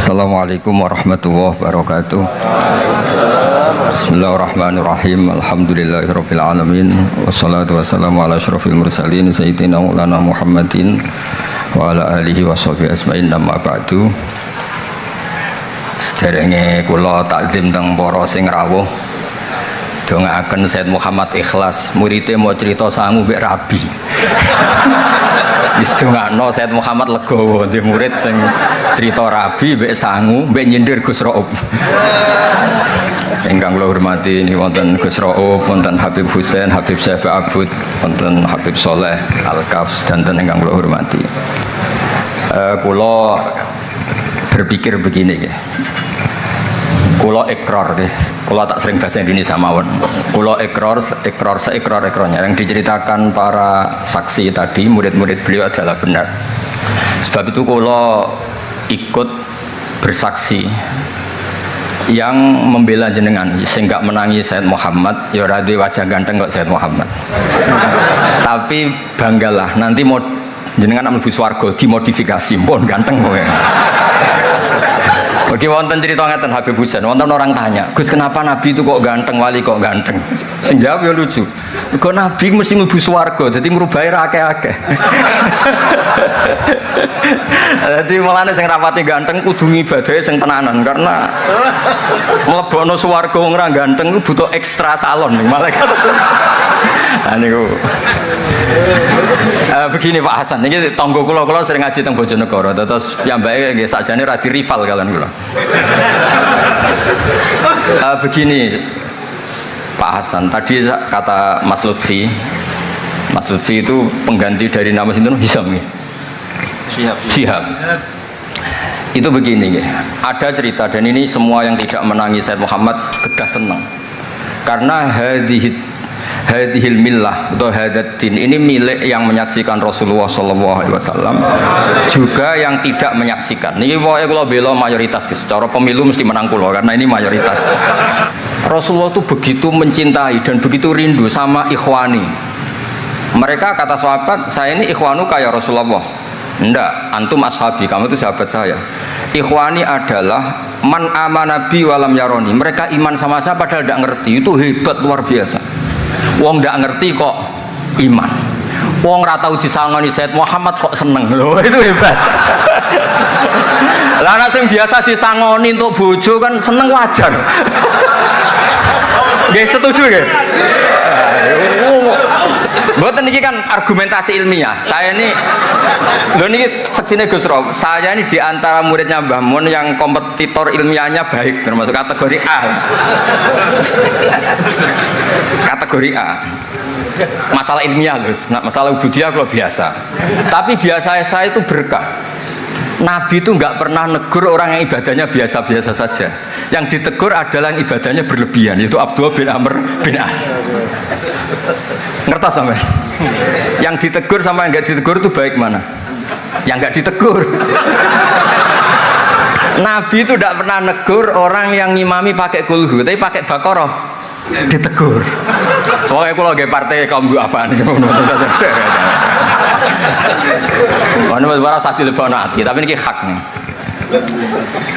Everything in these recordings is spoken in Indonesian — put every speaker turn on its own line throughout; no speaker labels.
Assalamualaikum warahmatullahi wabarakatuh. Bismillahirrahmanirrahim. Alhamdulillahirabbil alamin. Wassalatu wassalamu ala asyrofil mursalin sayyidina Maulana Muhammadin wa ala alihi washabihi ajmain. Amma ba'du. Sederenge kula takzim teng para sing rawuh. Dongaaken Sayyid Muhammad Ikhlas, muridé mau cerita sangu mbek rabi. Wis dongakno Sayyid Muhammad legowo ndek murid sing cerita rabi mbek sangu mbek nyindir Gus Raub. Ingkang kula hormati niki wonten Gus Raub, wonten Habib Husain, Habib Syekh Abud, wonten Habib Soleh Al-Kafs dan ingkang kula hormati. Kula berpikir begini nggih. Kula ikrar nggih. Kula tak sering bahasa Indonesia mawon. Kula ikrar seikrar-ikrarnya yang diceritakan para saksi tadi, murid-murid beliau adalah benar. Sebab itu kula ikut bersaksi yang membela jenengan sehingga menangi Sayyid Muhammad ya ora duwe wajah ganteng kok Sayyid Muhammad. Tapi banggalah nanti mau jenengan mlebu swarga dimodifikasi pun ganteng kowe. Oke, wonten cerita ngeten Habib Husain, wonten orang tanya, Gus kenapa Nabi itu kok ganteng, wali kok ganteng? Sing jawab ya lucu. Kok Nabi mesti mlebu swarga, dadi ngrubahi ra akeh-akeh. Dadi mulane sing rapati ganteng kudu ngibadahe sing tenanan karena mlebokno swarga wong ra ganteng ku butuh ekstra salon nih malaikat. Nah niku. Begini Pak Hasan, ini tonggo kula sering ngaji teng Bojonegoro, terus piyambake nggih sakjane ra di rival kalian kula. Begini Pak Hasan, tadi kata Mas Lutfi itu pengganti dari nama sinten Hisam ya? Syihab. Itu begini ya, ada cerita dan ini semua yang tidak menangi Sayyid Muhammad kedah senang karena hadhil millah atau hadatin ini milik yang menyaksikan Rasulullah SAW juga yang tidak menyaksikan. Ini pokoknya kalau bela mayoritas secara pemilu mesti menang kulo karena ini mayoritas. Rasulullah itu begitu mencintai dan begitu rindu sama ikhwani. Mereka kata sahabat, saya ini ikhwanu kayak Rasulullah. Enggak, antum ashabi, kamu itu sahabat saya. Ikhwani adalah man amanabi walam yaroni. Mereka iman sama saya padahal tidak ngerti. Itu hebat luar biasa. Wong ndak ngerti kok iman. Wong ra tau disangoni Sayyid Muhammad kok seneng. Loh, itu hebat. Lah nek sing biasa disangoni untuk bojo kan seneng wajar. Nggih setuju nggih? Mboten niki kan argumentasi ilmiah. Saya ini lho niki seksine Gus Raub. Saya ini di antara muridnya Mbah Mun yang kompetitor ilmiahnya baik termasuk kategori A. Kategori A. Masalah ilmiah loh, masalah ubudiyah kalau biasa. Tapi biasa saya itu berkah. Nabi itu nggak pernah negur orang yang ibadahnya biasa-biasa saja. Yang ditegur adalah yang ibadahnya berlebihan, yaitu Abdullah bin Amr bin As. Ngerti sampai? Yang ditegur sama yang nggak ditegur itu baik mana? Yang nggak ditegur. Nabi itu tidak pernah negur orang yang ngimami pakai kulhu, tapi pakai Baqarah ditegur. Soalnya aku lagi partai kaum duafa nih. Mana suara satu lebih nanti, tapi ini hak nih.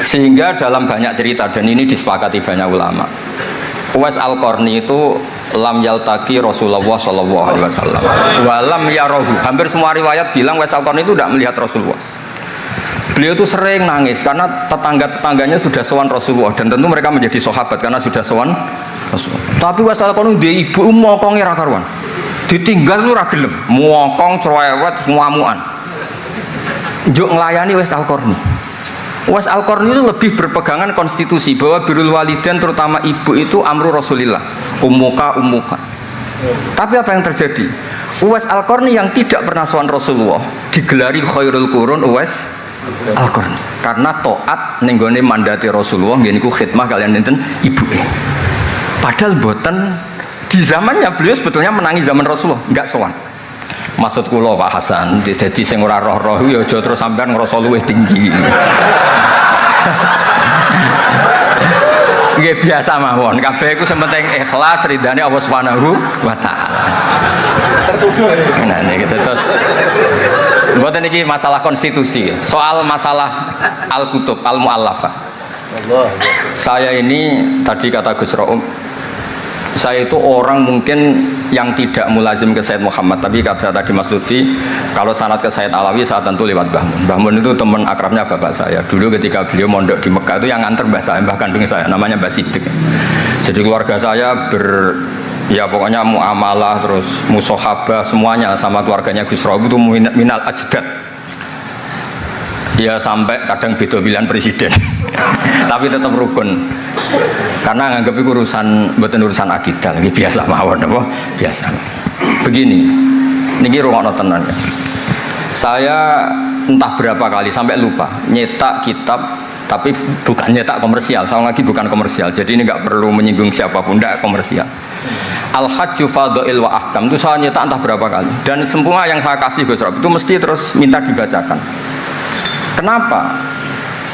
Sehingga dalam banyak cerita dan ini disepakati banyak ulama. Uwais Al-Qarni itu lam yaltaqi Rasulullah sallallahu alaihi wasallam. Walam yarahu. Hampir semua riwayat bilang Uwais Al-Qarni itu tidak melihat Rasulullah. Beliau itu sering nangis karena tetangga-tetangganya sudah sowan Rasulullah dan tentu mereka menjadi sahabat karena sudah sowan Rasulullah. Tapi Uwais Al-Qarni dia ibu mokonge ra karuan. Ditinggal lu ra gelem, mokong cerewet muamuan. Njuk nglayani Uwais Al-Qarni. Uwais Al-Qarni itu lebih berpegangan konstitusi bahwa birrul walidain terutama ibu itu amru Rasulillah, ummuka. Tapi apa yang terjadi? Uwais Al-Qarni yang tidak pernah sowan Rasulullah digelari khairul qurun Uwais Al-Qarni karena taat ning gone mandate Rasulullah nggih niku khidmah kalian nenten ibuke. Padahal boten di zamannya beliau sebetulnya menangi zaman Rasulullah, enggak sowan. Maksud kula Pak Hasan, dadi sing ora roh-roh ya aja terus sampean ngrasa luwih tinggi. Nggih Nggih biasa mawon. Kabeh iku sing penting ikhlas ridane Allah Subhanahu wa taala.
Tertuduh.
Nah niki terus mboten iki masalah konstitusi, soal masalah al-kutub al-muallafah.
Allah.
Saya ini tadi kata Gus Raum, saya itu orang mungkin yang tidak mulazim ke Sayyid Muhammad, tapi kata tadi Mas Lutfi, kalau sanad ke Sayyid Alawi saya tentu lewat Mbah Mun. Mbah Mun itu teman akrabnya bapak saya. Dulu ketika beliau mondok di Mekah itu yang nganter mbah saya, mbah kandung saya, namanya Mbah Sidik. Jadi keluarga saya ya pokoknya muamalah terus musohabah semuanya sama keluarganya Gus Raum itu minal ajdad. Ya sampai kadang beda pilihan presiden tapi tetap rukun karena nganggep itu urusan akidah ini biasa mawon apa biasa. Begini niki rungokno tenan ya. Saya entah berapa kali sampai lupa nyetak kitab, tapi bukan nyetak komersial, sama lagi bukan komersial, jadi ini nggak perlu menyinggung siapapun, tidak komersial. Al-Hajju Fadha'il wa Ahkam itu saya nyetak entah berapa kali, dan semua yang saya kasih Gus Rob itu mesti terus minta dibacakan. Kenapa?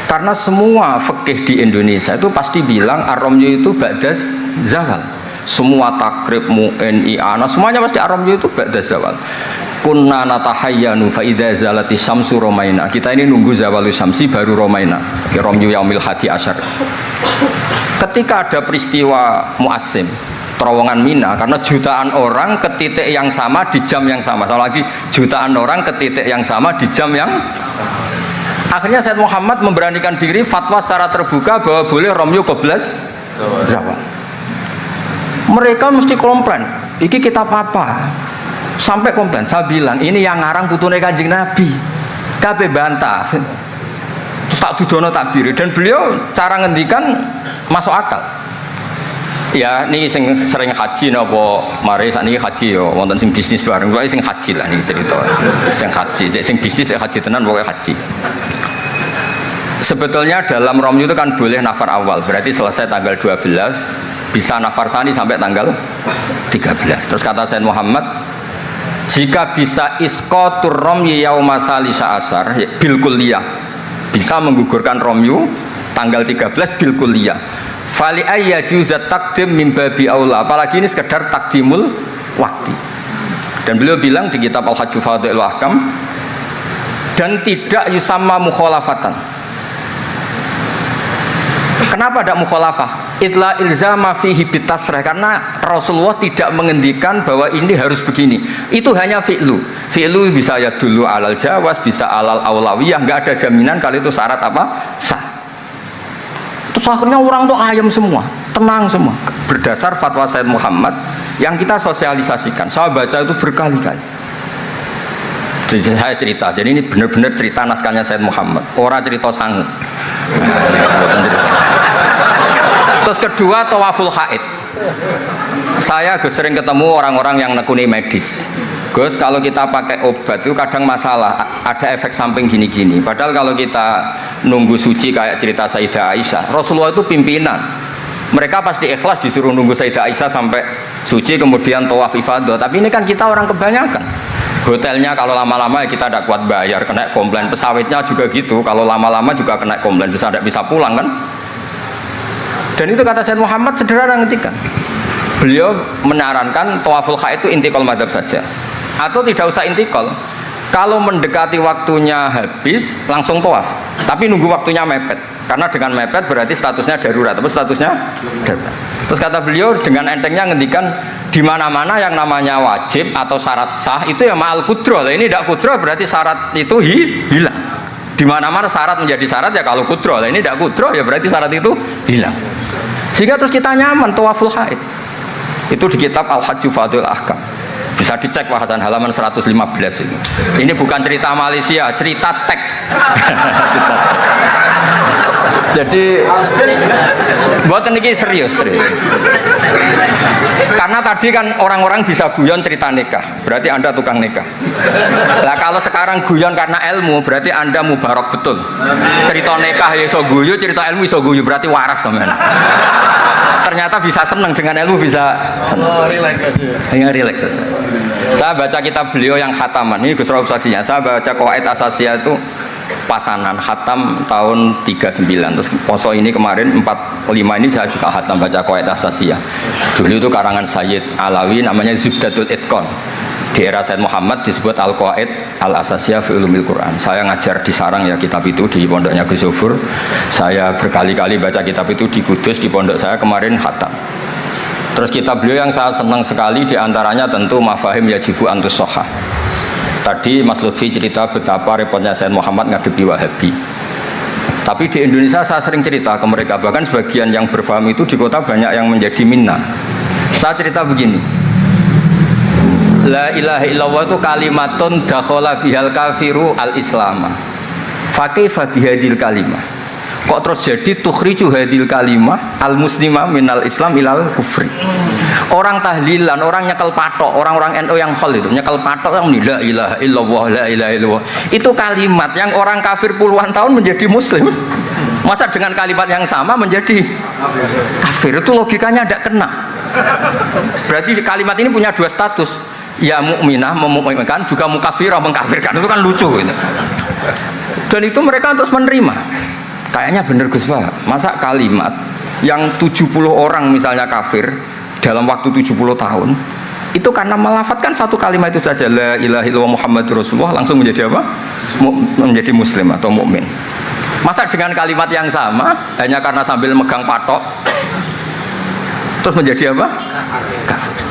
Karena semua fikih di Indonesia itu pasti bilang ar-ramyu itu ba'das zawal. Semua takrib, mu'in, i'ana, semuanya pasti ar-ramyu itu ba'das zawal. Kunna natahayyanu fa idza zalati syamsu romaina. Kita ini nunggu zawalu syamsi baru romaina. Ya ramyu yaumil hadi asyar. Ketika ada peristiwa mu'assim, terowongan Mina, karena jutaan orang ke titik yang sama di jam yang sama. Sama lagi jutaan orang ke titik yang sama di jam yang akhirnya Sayyid Muhammad memberanikan diri fatwa secara terbuka bahwa boleh romyu qoblas zawal. Mereka mesti komplain, iki kitab apa? Sampai komplain, saya bilang ini yang ngarang putune Kanjeng Nabi. Kabeh bantah. Terus tak dudono takbir, dan beliau cara ngendikan masuk akal. Ya, ini sing sering haji napa mari sakniki haji yo wonten sing bisnis bareng kok sing haji lah niki cerita. Sing haji, cek sing bisnis haji tenan pokoke haji. Sebetulnya dalam romyu itu kan boleh nafar awal, berarti selesai tanggal 12, bisa nafar sani sampai tanggal 13. Terus kata Sayyid Muhammad, jika bisa isqatur romyi yauma salisa asar bil kulliyah, bisa menggugurkan romyu tanggal 13 bil kulliyah. Fali ayya juzat takdim min babi aula, apalagi ini sekedar takdimul waktu. Dan beliau bilang di kitab Al-Hajju Fadha'il wa Ahkam, dan tidak yusamma mukhalafatan. Kenapa ada mukhalafah? Itla ilzama fihi bitasrih, karena Rasulullah tidak mengendikan bahwa ini harus begini. Itu hanya fi'lu. Fi'lu bisa ya dulu alal jawaz, bisa alal aulawiyah, nggak ada jaminan kalau itu syarat apa? Sah. Terus akhirnya orang tuh ayam semua, tenang semua. Berdasar fatwa Sayyid Muhammad yang kita sosialisasikan, saya baca itu berkali-kali. Jadi saya cerita, jadi ini benar-benar cerita naskahnya Sayyid Muhammad, orang cerita sangu. Terus kedua, tawaful haid. Saya sering ketemu orang-orang yang nekuni medis. Gus, kalau kita pakai obat itu kadang masalah, ada efek samping gini-gini. Padahal kalau kita nunggu suci kayak cerita Sayyidah Aisyah, Rasulullah itu pimpinan. Mereka pasti ikhlas disuruh nunggu Sayyidah Aisyah sampai suci kemudian tawaf ifadah. Tapi ini kan kita orang kebanyakan. Hotelnya kalau lama-lama kita tidak kuat bayar, kena komplain. Pesawatnya juga gitu, kalau lama-lama juga kena komplain, tidak bisa pulang kan. Dan itu kata Sayyid Muhammad sederhana ngertikan. Beliau menyarankan tawaful haid itu intikal madhab saja, atau tidak usah intikal. Kalau mendekati waktunya habis langsung tawaf, tapi nunggu waktunya mepet, karena dengan mepet berarti statusnya darurat, tapi statusnya darurat. Terus kata beliau dengan entengnya ngendikan, di mana-mana yang namanya wajib atau syarat sah itu ya ma'al kudroh. Lah ini tidak kudroh berarti syarat itu hilang. Di mana-mana syarat menjadi syarat ya kalau kudroh. Lah ini tidak kudroh ya berarti syarat itu hilang. Sehingga terus kita nyaman tawaful haid. Itu di kitab Al-Hajju Fadha'il Ahkam. Bisa dicek bahasan halaman 115 itu. Ini bukan cerita Malaysia, cerita tek. Jadi buatan ini serius. Karena tadi kan orang-orang bisa guyon cerita nikah, berarti Anda tukang nikah. Nah kalau sekarang guyon karena ilmu, berarti Anda mubarak betul. Cerita nikah ya iso guyu, cerita ilmu iso guyu, berarti waras sampean. Ternyata bisa senang dengan ilmu, bisa senang. Relax saja. Saya baca kitab beliau yang khataman, ini Gus Rauf saksinya. Saya baca Qawaid Asasiyah itu pasanan khatam tahun 39. Terus poso ini kemarin 45 ini saya juga khatam baca Qawaid Asasiyah. Dulu itu karangan Sayyid Alawi namanya Zubdatul Itqan. Di era Sayyid Muhammad disebut Al-Qawaid Al-Asasiyah fi Ulumil Quran. Saya ngajar di Sarang ya kitab itu di pondoknya Gus Zufur. Saya berkali-kali baca kitab itu di Kudus di pondok saya kemarin khatam. Terus kitab beliau yang saya senang sekali diantaranya tentu Mafahim Yajibu Antus Sohah. Tadi Mas Lutfi cerita betapa repotnya Sayyid Muhammad ngadepi Wahabi. Tapi di Indonesia saya sering cerita ke mereka, bahkan sebagian yang berfaham itu di kota banyak yang menjadi minna. Saya cerita begini, la ilaha illallah itu kalimatun dakhala bihal kafiru al-islama fakaifa bihadil kalimah. Kok terus jadi tukhriju hadil kalimah al-muslimah minal islam ilal kufri. Orang tahlilan, orang nyekel patok, orang-orang NU yang khol itu nyekel patok yang la ilaha illallah, la ilaha illallah. Itu kalimat yang orang kafir puluhan tahun menjadi muslim. Masa dengan kalimat yang sama menjadi kafir? Itu logikanya tidak kena. Berarti kalimat ini punya dua status. Ya mukminah memukminkan, juga mukafirah mengkafirkan. Itu kan lucu ini. Dan itu mereka terus menerima. Kayaknya bener Gus Pak, masa kalimat yang 70 orang misalnya kafir dalam waktu 70 tahun itu karena melafatkan satu kalimat itu saja, la ilaha illallah Muhammadur Rasulullah, langsung menjadi apa? Menjadi muslim atau mukmin. Masa dengan kalimat yang sama hanya karena sambil megang patok terus menjadi apa? Kafir.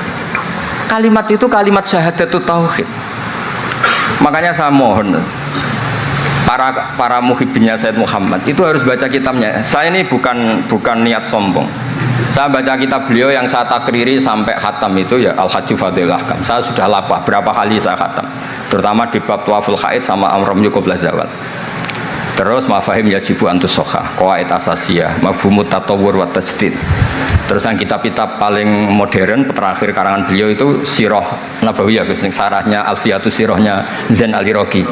Kalimat itu kalimat syahadatut tauhid. Makanya saya mohon para muhibbinnya Sayyid Muhammad itu harus baca kitabnya. Saya ini bukan niat sombong. Saya baca kitab beliau yang saya takriri sampai khatam itu ya Al-Hajju Fadhilul Ahkam. Saya sudah lapah berapa kali saya khatam, terutama di bab Tawaful Haid sama Amrum Yaqub Lazawal. Terus Mafahim Yajibu Antus Sohah, Qawaid Asasiyah, Mafhumut Tatawur wa Tajdid. Terus yang kitab-kitab paling modern terakhir karangan beliau itu Sirah Nabawiyah, sarahnya Alfiyatus Sirahnya Zain Al-Iraqi,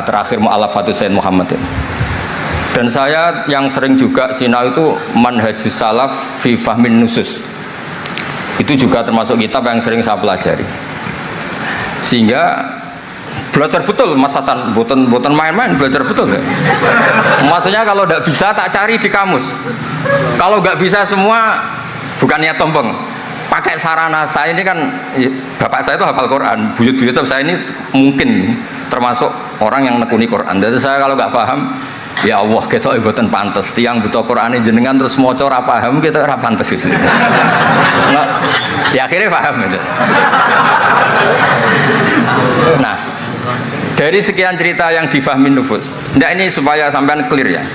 terakhir Mu'alafatus Sayyid Muhammad. Dan saya yang sering juga sinau itu Manhajus Salaf fi Fahmin Nusus. Itu juga termasuk kitab yang sering saya pelajari. Sehingga belajar betul Mas Hasan, bukan main-main, belajar betul ya. Maksudnya kalau tidak bisa tak cari di kamus. Kalau nggak bisa semua, bukan niat sombong. Pakai sarana saya ini kan, bapak saya itu hafal Quran, buyut-buyut saya ini mungkin termasuk orang yang nekuni Quran. Jadi saya kalau nggak paham, ya Allah kita ibadah pantas. Tiang buta Quran jenengan terus mau cor apa paham kita ora pantas gitu. Nah, ya akhirnya paham gitu. Nah, dari sekian cerita yang difahmin nufus, ini supaya sampean clear ya.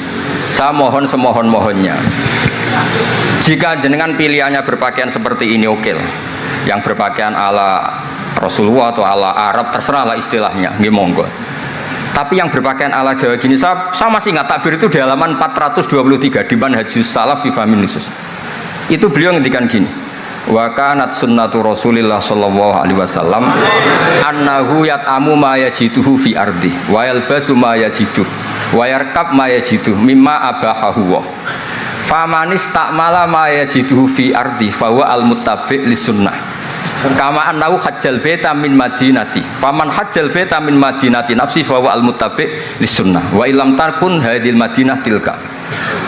Saya mohon semohon-mohonnya, jika jenengan pilihannya berpakaian seperti ini oke lah, yang berpakaian ala Rasulullah atau ala Arab terserahlah istilahnya, nggih monggo. Tapi yang berpakaian ala Jawa gini, saya masih ingat takbir itu di halaman 423 di Manhajus Salaf fi Fahmin Nusus. Itu beliau ngendikan gini, wa kanat sunnatu Rasulillah sallallahu alaihi wasallam annahu yat'amu ma yajiduhu fi ardi wa yalbasu ma yajiduhu wa yarkab ma yajiduhu mimma abahahu wa famanis ta'mala ma yajiduhu fi ardi fa huwa al-muttabi' lis-sunnah kama annahu hajjal baita min madinati faman hajjal baita min madinati nafsi fa huwa al-muttabi' lis-sunnah wa illam takun hadhil madinah tilka.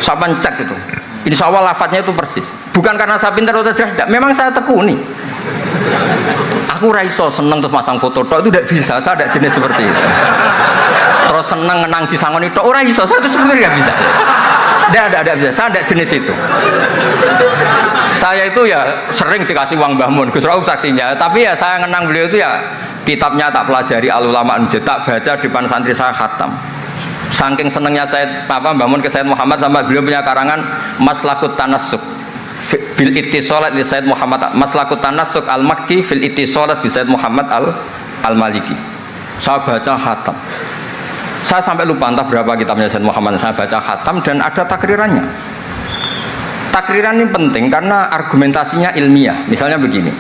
Saban cek itu, insya Allah lafadznya itu persis. Bukan karena saya pintar atau cerdas, memang saya tekuni. Aku raiso seneng terus masang foto tok itu tidak bisa, saya tidak jenis seperti itu. Terus seneng ngenang di sangon itu, orang iso, saya itu sebenarnya nggak bisa. Tidak bisa, saya tidak jenis itu. Saya itu ya sering dikasih uang Mbah Mun, Gus Rauf saksinya. Tapi ya saya ngenang beliau itu ya kitabnya tak pelajari Al-Ulama Nujud, tak baca depan santri saya khatam. Saking senengnya saya Mbah Mun ke Sayyid Muhammad sampai beliau punya karangan Maslakut Tanassuk bil ittisalat li Sayyid Muhammad, Maslakut Tanassuk al-Makki fil ittisalat bi Sayyid Muhammad al-Maliki. Saya baca khatam. Saya sampai lupa entah berapa kitabnya Sayyid Muhammad, saya baca khatam dan ada takrirannya. Takriran ini penting karena argumentasinya ilmiah. Misalnya begini,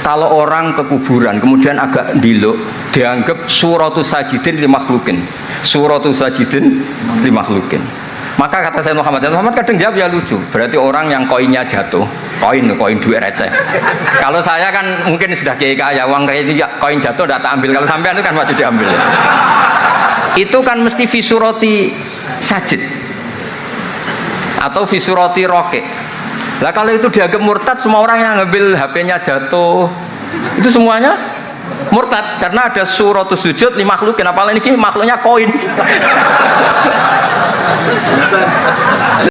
kalau orang ke kuburan kemudian agak diluk, dianggap suratus sajidin li makhlukin, suratus sajidin li makhlukin. Maka kata Sayyid Muhammad kadang jawab ya lucu, berarti orang yang koinnya jatuh, koin duit receh. Kalau saya kan mungkin sudah kiai kaya, uang kayak ini koin jatuh tidak tak ambil, kalau sampean itu kan masih diambil ya. itu kan mesti fisurati sajid atau fisurati roke. Lah kalau itu dianggap murtad, semua orang yang ngambil HP-nya jatuh, itu semuanya murtad karena ada suratus sujud li makhlukin, apalagi ini makhluknya koin.